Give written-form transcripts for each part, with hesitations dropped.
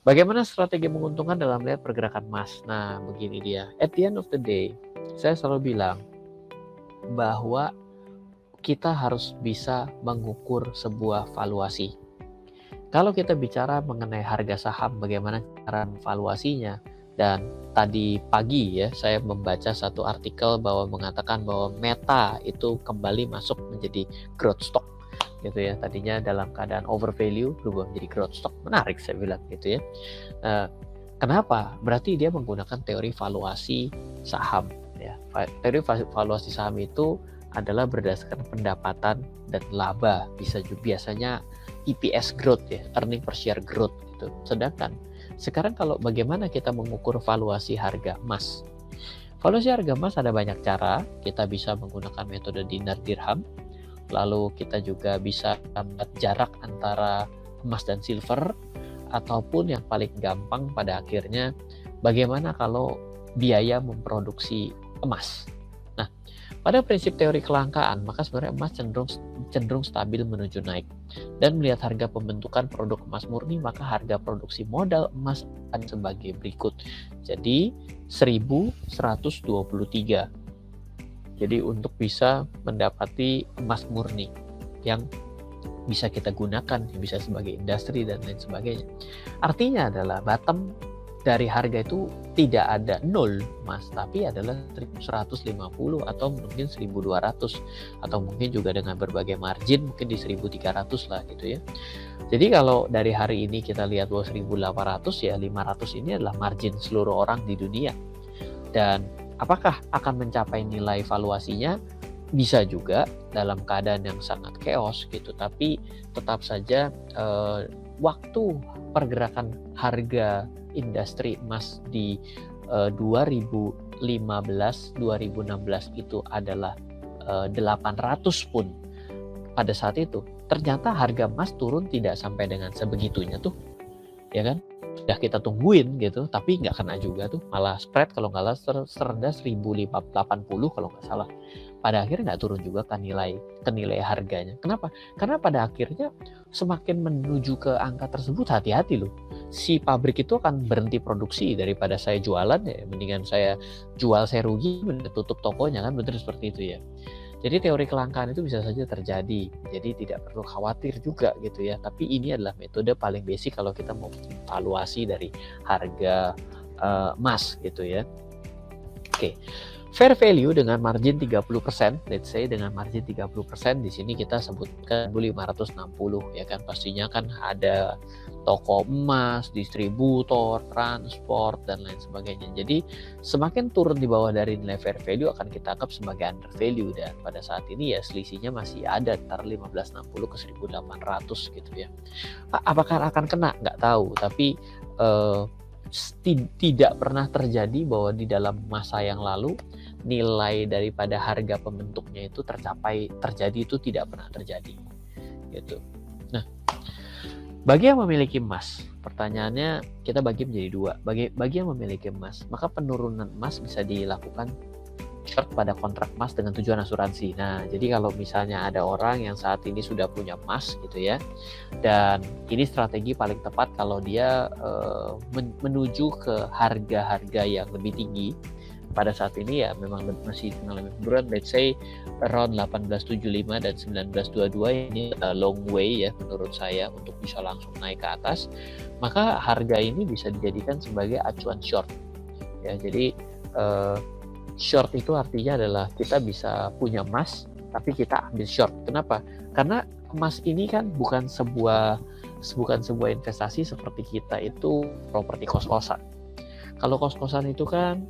Bagaimana strategi menguntungkan dalam melihat pergerakan emas? Nah, begini dia. At the end of the day, saya selalu bilang bahwa kita harus bisa mengukur sebuah valuasi. Kalau kita bicara mengenai harga saham, bagaimana cara valuasinya? Dan tadi pagi ya, saya membaca satu artikel bahwa mengatakan bahwa Meta itu kembali masuk menjadi growth stock gitu ya. Tadinya dalam keadaan overvalue berubah menjadi growth stock. Menarik saya bilang gitu ya. Kenapa? Berarti dia menggunakan teori valuasi saham ya. Teori valuasi saham itu adalah berdasarkan pendapatan dan laba, biasanya EPS growth ya, earning per share growth gitu. Sedangkan sekarang kalau bagaimana kita mengukur valuasi harga emas? Valuasi harga emas ada banyak cara. Kita bisa menggunakan metode dinar dirham. Lalu kita juga bisa melihat jarak antara emas dan silver, ataupun yang paling gampang pada akhirnya bagaimana kalau biaya memproduksi emas. Nah, pada prinsip teori kelangkaan, maka sebenarnya emas cenderung stabil menuju naik. Dan melihat harga pembentukan produk emas murni, maka harga produksi modal emas akan sebagai berikut. Jadi 1123. Jadi untuk bisa mendapati emas murni yang bisa kita gunakan, bisa sebagai industri dan lain sebagainya. Artinya adalah bottom dari harga itu tidak ada 0 emas, tapi adalah 150 atau mungkin 1200, atau mungkin juga dengan berbagai margin mungkin di 1300 lah gitu ya. Jadi kalau dari hari ini kita lihat bahwa 1800, ya 500 ini adalah margin seluruh orang di dunia. Dan apakah akan mencapai nilai valuasinya? Bisa juga dalam keadaan yang sangat chaos gitu, tapi tetap saja waktu pergerakan harga industri emas di 2015-2016 itu adalah 800 pun pada saat itu. Ternyata harga emas turun tidak sampai dengan sebegitunya tuh, ya kan? Udah kita tungguin gitu, tapi nggak kena juga tuh, malah spread kalau nggak salah serendah 1080 kalau nggak salah. Pada akhirnya nggak turun juga ke nilai harganya. Kenapa? Karena pada akhirnya semakin menuju ke angka tersebut, hati-hati loh. Si pabrik itu akan berhenti produksi. Daripada saya jualan ya, mendingan saya jual, saya rugi, tutup tokonya kan, betul seperti itu ya. Jadi teori kelangkaan itu bisa saja terjadi. Jadi tidak perlu khawatir juga gitu ya. Tapi ini adalah metode paling basic kalau kita mau evaluasi dari harga emas gitu ya. Oke. Fair value dengan margin 30%, let's say dengan margin 30%, di sini kita sebutkan 1560 ya kan. Pastinya kan ada toko emas, distributor, transport dan lain sebagainya. Jadi semakin turun di bawah dari nilai fair value akan kita anggap sebagai under value, dan pada saat ini ya selisihnya masih ada antara 1560 ke 1800 gitu ya. Apakah akan kena? Nggak tahu, tapi tidak pernah terjadi bahwa di dalam masa yang lalu nilai daripada harga pembentuknya itu terjadi, itu tidak pernah terjadi gitu. Nah, bagi yang memiliki emas, pertanyaannya kita bagi menjadi dua. Bagi yang memiliki emas, maka penurunan emas bisa dilakukan short pada kontrak emas dengan tujuan asuransi. Nah, jadi kalau misalnya ada orang yang saat ini sudah punya emas gitu ya, dan ini strategi paling tepat kalau dia menuju ke harga-harga yang lebih tinggi. Pada saat ini ya memang masih mengalami penurunan, let's say around 1875 dan 1922, ini long way ya menurut saya untuk bisa langsung naik ke atas. Maka harga ini bisa dijadikan sebagai acuan short ya. Jadi short itu artinya adalah kita bisa punya emas tapi kita ambil short. Kenapa? Karena emas ini kan bukan sebuah investasi seperti kita itu properti kos-kosan. Kalau kos-kosan itu kan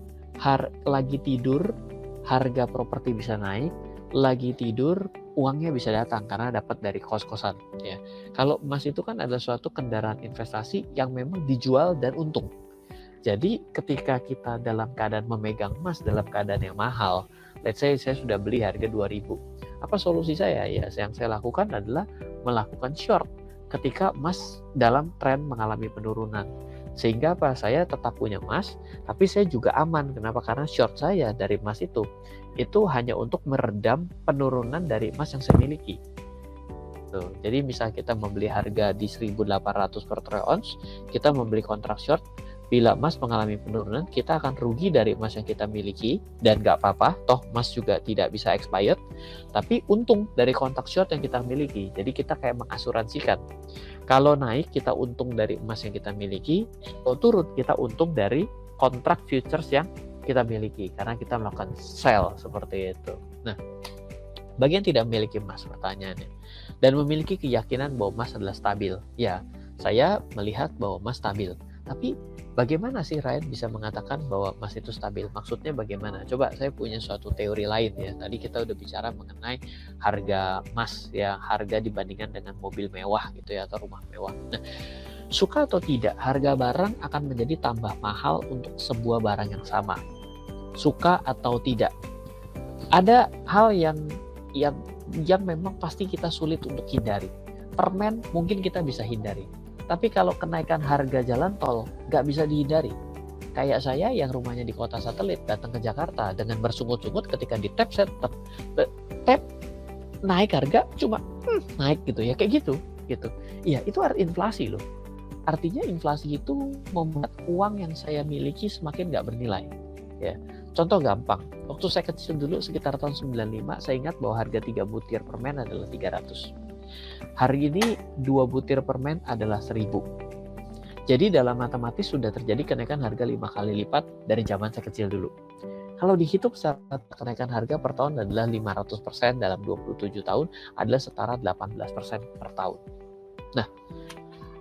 lagi tidur harga properti bisa naik, lagi tidur uangnya bisa datang karena dapat dari kos-kosan ya. Kalau emas itu kan adalah suatu kendaraan investasi yang memang dijual dan untung. Jadi ketika kita dalam keadaan memegang emas dalam keadaan yang mahal, let's say saya sudah beli harga 2000. Apa solusi saya? Ya, yang saya lakukan adalah melakukan short ketika emas dalam tren mengalami penurunan. Sehingga apa? Saya tetap punya emas, tapi saya juga aman. Kenapa? Karena short saya dari emas itu hanya untuk meredam penurunan dari emas yang saya miliki. Tuh. Jadi misal kita membeli harga di 1.800 per troy ounce, kita membeli kontrak short, bila emas mengalami penurunan, kita akan rugi dari emas yang kita miliki, dan nggak apa-apa, toh emas juga tidak bisa expired, tapi untung dari kontrak short yang kita miliki. Jadi kita kayak mengasuransikan. Kalau naik, kita untung dari emas yang kita miliki, kalau turun, kita untung dari kontrak futures yang kita miliki, karena kita melakukan sell seperti itu. Nah, bagian tidak memiliki emas pertanyaannya, dan memiliki keyakinan bahwa emas adalah stabil. Ya, saya melihat bahwa emas stabil. Tapi bagaimana sih Ryan bisa mengatakan bahwa emas itu stabil? Maksudnya bagaimana? Coba saya punya suatu teori lain ya. Tadi kita udah bicara mengenai harga emas ya, harga dibandingkan dengan mobil mewah gitu ya, atau rumah mewah. Nah, suka atau tidak, harga barang akan menjadi tambah mahal untuk sebuah barang yang sama. Suka atau tidak. Ada hal yang memang pasti kita sulit untuk hindari. Permen mungkin kita bisa hindari. Tapi kalau kenaikan harga jalan tol nggak bisa dihindari. Kayak saya yang rumahnya di kota satelit datang ke Jakarta dengan bersungut-sungut ketika di tap naik harga cuma naik gitu ya, kayak gitu. Iya, itu inflasi loh. Artinya inflasi itu membuat uang yang saya miliki semakin nggak bernilai. Ya, contoh gampang. Waktu saya kecil dulu sekitar tahun 95, saya ingat bahwa harga 3 butir permen adalah 300. Hari ini 2 butir permen adalah 1.000. Jadi dalam matematis sudah terjadi kenaikan harga 5 kali lipat dari zaman saya kecil dulu. Kalau dihitung secara kenaikan harga per tahun adalah 500% dalam 27 tahun, adalah setara 18% per tahun. Nah,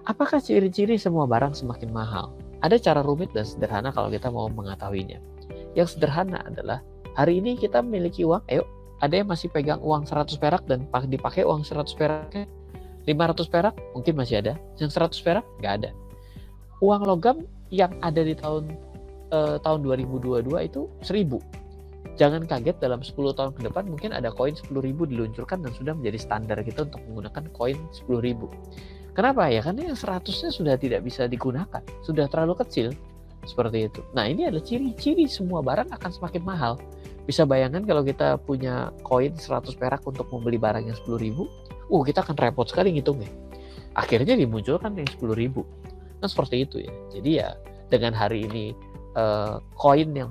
apakah ciri-ciri semua barang semakin mahal? Ada cara rumit dan sederhana kalau kita mau mengetahuinya. Yang sederhana adalah, hari ini kita memiliki uang, ayo, ada yang masih pegang uang 100 perak dan dipakai uang 100 peraknya? 500 perak mungkin masih ada, yang 100 perak nggak ada. Uang logam yang ada di tahun 2022 itu 1.000. Jangan kaget, dalam 10 tahun ke depan mungkin ada koin 10.000 diluncurkan dan sudah menjadi standar kita untuk menggunakan koin 10.000. Kenapa ya? Karena yang 100-nya sudah tidak bisa digunakan, sudah terlalu kecil, seperti itu. Nah, ini adalah ciri-ciri semua barang akan semakin mahal. Bisa bayangkan kalau kita punya koin 100 perak untuk membeli barang yang 10.000, kita akan repot sekali ngitungnya. Akhirnya dimunculkan yang 10.000. Nah, seperti itu ya. Jadi ya, dengan hari ini koin yang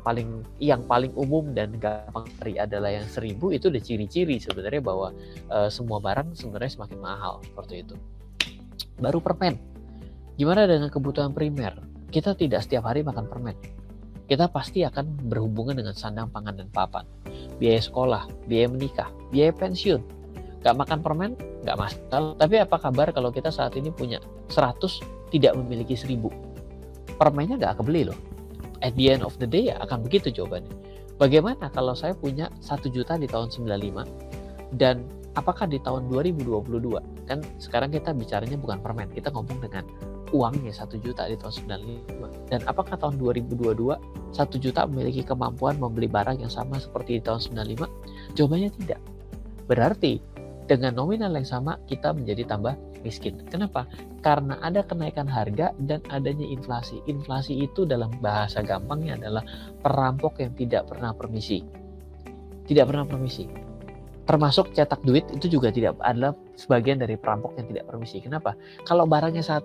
paling umum dan gampang cari adalah yang 1.000, itu udah ciri-ciri sebenarnya bahwa semua barang sebenarnya semakin mahal, seperti itu. Baru permen. Gimana dengan kebutuhan primer? Kita tidak setiap hari makan permen. Kita pasti akan berhubungan dengan sandang, pangan, dan papan. Biaya sekolah, biaya menikah, biaya pensiun. Gak makan permen, gak masalah. Tapi apa kabar kalau kita saat ini punya 100, tidak memiliki 1.000? Permennya gak kebeli loh. At the end of the day ya akan begitu jawabannya. Bagaimana kalau saya punya 1 juta di tahun 95, dan apakah di tahun 2022, kan sekarang kita bicaranya bukan permen, kita ngomong dengan uangnya 1 juta di tahun 95. Dan apakah tahun 2022 1 juta memiliki kemampuan membeli barang yang sama seperti di tahun 95? Jawabannya tidak. Berarti dengan nominal yang sama kita menjadi tambah miskin. Kenapa? Karena ada kenaikan harga dan adanya inflasi. Inflasi itu dalam bahasa gampangnya adalah perampok yang tidak pernah permisi. Tidak pernah permisi. Termasuk cetak duit itu juga tidak adalah sebagian dari perampok yang tidak permisi. Kenapa? Kalau barangnya 1,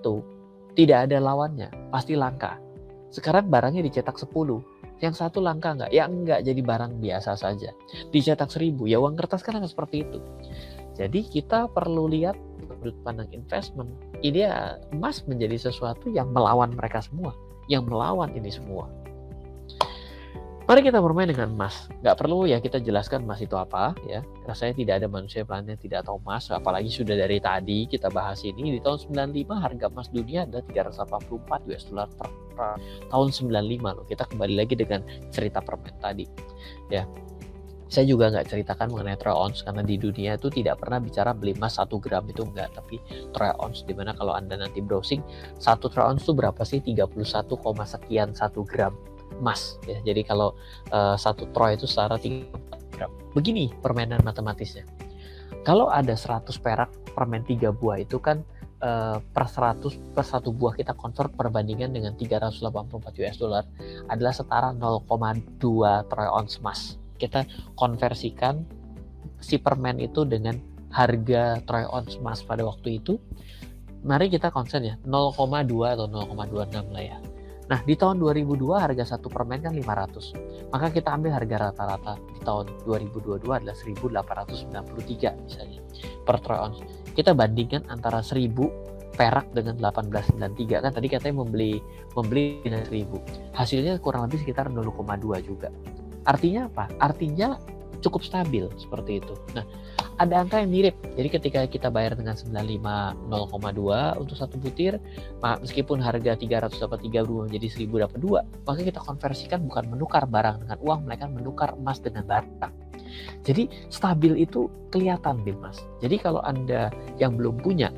tidak ada lawannya, pasti langka. Sekarang barangnya dicetak 10, yang 1 langka nggak? Ya enggak, jadi barang biasa saja. Dicetak 1.000, ya uang kertas kan seperti itu. Jadi kita perlu lihat sudut pandang investment. Ini ya, emas menjadi sesuatu yang melawan mereka semua, yang melawan ini semua. Mari kita bermain dengan emas. Nggak perlu ya kita jelaskan emas itu apa ya. Rasanya tidak ada manusia planet yang tidak tahu emas. Apalagi sudah dari tadi kita bahas ini. Di tahun 95 harga emas dunia adalah 384 US dollar per tahun 95 loh. Kita kembali lagi dengan cerita permen tadi. Ya. Saya juga nggak ceritakan mengenai troy ounce karena di dunia itu tidak pernah bicara beli emas 1 gram itu enggak, tapi troy ounce, dimana kalau Anda nanti browsing 1 troy ounce itu berapa sih? 31, sekian 1 gram emas ya. Jadi kalau 1 troy itu setara 3 gram. Begini permainan matematisnya. Kalau ada 100 perak permen 3 buah itu kan per 100 per 1 buah kita convert perbandingan dengan 384 US dollar adalah setara 0,2 troy ounce emas. Kita konversikan si permen itu dengan harga troy ounce emas pada waktu itu, mari kita konsen ya 0,2 atau 0,26 lah ya. Nah di tahun 2002 harga satu permen kan 500, maka kita ambil harga rata-rata di tahun 2022 adalah 1893 misalnya per troy ounce. Kita bandingkan antara 1000 perak dengan 1893, kan tadi katanya membeli dengan 1000, hasilnya kurang lebih sekitar 0,2 juga. Artinya apa? Artinya cukup stabil seperti itu. Nah, ada angka yang mirip. Jadi ketika kita bayar dengan 95 0,2 untuk satu butir, meskipun harga 300 dapat 3 berubah menjadi 1000 dapat 2, maka kita konversikan bukan menukar barang dengan uang, melainkan menukar emas dengan barang. Jadi stabil itu kelihatan nih Mas. Jadi kalau Anda yang belum punya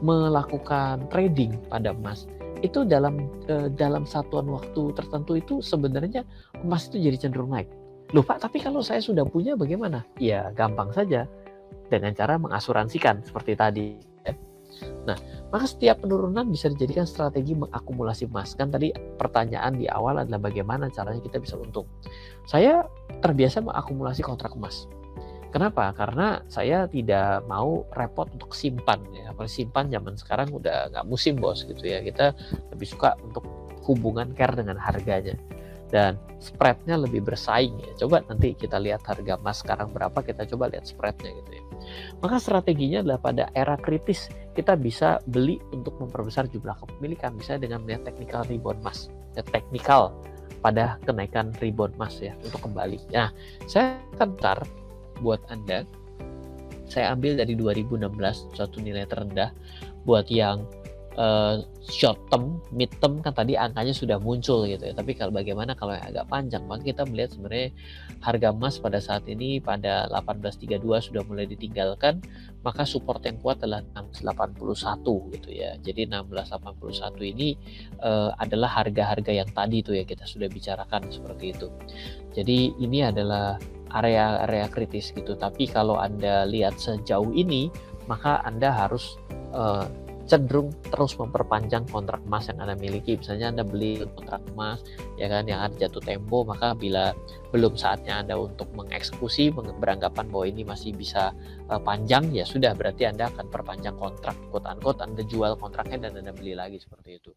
melakukan trading pada emas, itu dalam satuan waktu tertentu itu sebenarnya emas itu jadi cenderung naik. Loh Pak, tapi kalau saya sudah punya bagaimana? Ya gampang saja, dengan cara mengasuransikan seperti tadi. Nah, maka setiap penurunan bisa dijadikan strategi mengakumulasi emas. Kan tadi pertanyaan di awal adalah bagaimana caranya kita bisa untung. Saya terbiasa mengakumulasi kontrak emas. Kenapa? Karena saya tidak mau repot untuk simpan ya. Kalau simpan zaman sekarang udah nggak musim bos gitu ya. Kita lebih suka untuk hubungan care dengan harganya. Dan spreadnya lebih bersaing ya. Coba nanti kita lihat harga emas sekarang berapa, kita coba lihat spreadnya gitu ya. Maka strateginya adalah pada era kritis kita bisa beli untuk memperbesar jumlah kepemilikan, bisa dengan melihat technical rebound emas ya, teknikal pada kenaikan rebound emas ya untuk kembali. Nah, saya akan tar buat Anda, saya ambil dari 2016 suatu nilai terendah buat yang short term, mid term kan tadi angkanya sudah muncul gitu ya. Tapi kalau bagaimana kalau yang agak panjang, maka kita melihat sebenarnya harga emas pada saat ini pada 1832 sudah mulai ditinggalkan, maka support yang kuat adalah 1681 gitu ya. Jadi 1681 ini adalah harga-harga yang tadi itu ya kita sudah bicarakan seperti itu. Jadi ini adalah area-area kritis gitu. Tapi kalau Anda lihat sejauh ini, maka Anda harus cenderung terus memperpanjang kontrak emas yang Anda miliki. Misalnya Anda beli kontrak emas ya kan yang ada jatuh tempo, maka bila belum saatnya Anda untuk mengeksekusi, beranggapan bahwa ini masih bisa panjang, ya sudah berarti Anda akan perpanjang kontrak, quote unquote Anda jual kontraknya dan Anda beli lagi seperti itu.